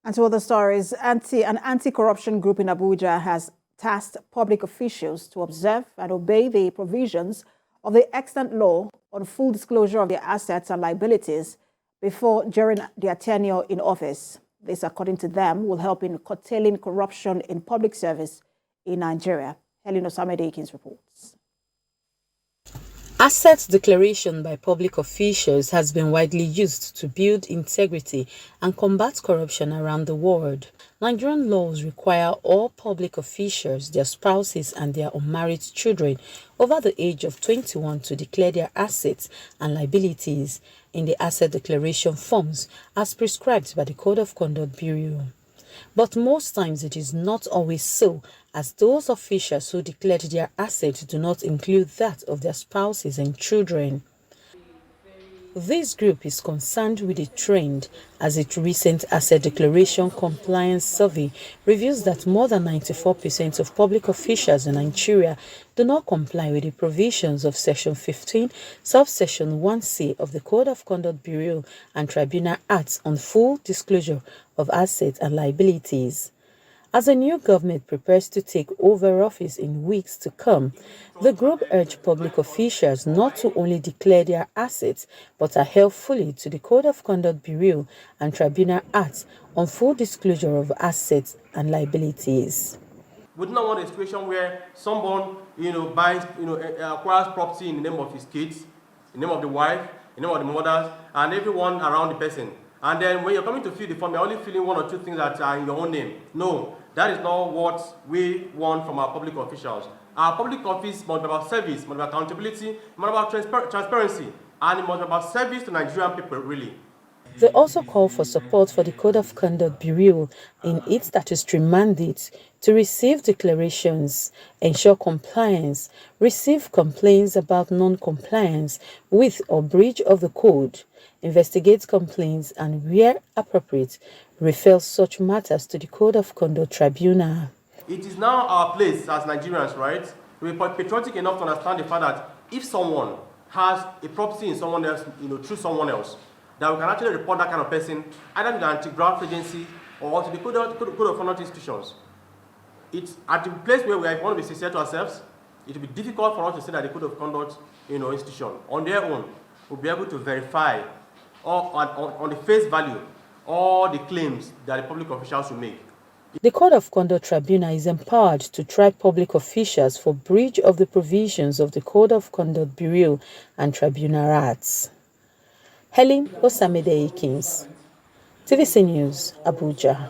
And to other stories, an anti-corruption group in Abuja has tasked public officials to observe and obey the provisions of the extant law on full disclosure of their assets and liabilities before during their tenure in office. This, according to them, will help in curtailing corruption in public service in Nigeria. Helen Osamede-Akins reports. Asset declaration by public officials has been widely used to build integrity and combat corruption around the world. Nigerian laws require all public officials, their spouses and their unmarried children over the age of 21 to declare their assets and liabilities in the asset declaration forms as prescribed by the Code of Conduct Bureau. But most times it is not always so, as those officials who declared their assets do not include that of their spouses and children. This group is concerned with a trend, as its recent asset declaration compliance survey reveals that more than 94% of public officials in Nigeria do not comply with the provisions of Section 15, subsection 1C of the Code of Conduct Bureau and Tribunal Acts on full disclosure of assets and liabilities. As the new government prepares to take over office in weeks to come, the group urged public officials not to only declare their assets, but adhere fully to the Code of Conduct Bureau and Tribunal Acts on full disclosure of assets and liabilities. We do not want a situation where someone, buys, acquires property in the name of his kids, in the name of the wife, in the name of the mothers, and everyone around the person. And then when you're coming to fill the form, you're only filling one or two things that are in your own name. No, that is not what we want from our public officials. Our public office must be about service, must be about accountability, must be about transparency, and it must be about service to Nigerian people, really. They also call for support for the Code of Conduct Bureau in its statutory mandate to receive declarations, ensure compliance, receive complaints about non-compliance with or breach of the code, investigate complaints, and where appropriate, refer such matters to the Code of Conduct Tribunal. It is now our place as Nigerians, right, to be patriotic enough to understand the fact that if someone has a property in someone else, through someone else, that we can actually report that kind of person either to the anti-graft agency or to the Code of Conduct institutions. It's at the place where we want to be sincere to ourselves. It will be difficult for us to say that the Code of Conduct institution on their own will be able to verify or on the face value all the claims that the public officials will make. The Code of Conduct Tribunal is empowered to try public officials for breach of the provisions of the Code of Conduct Bureau and Tribunal Acts. Helen Osamede-Akins, TVC News, Abuja.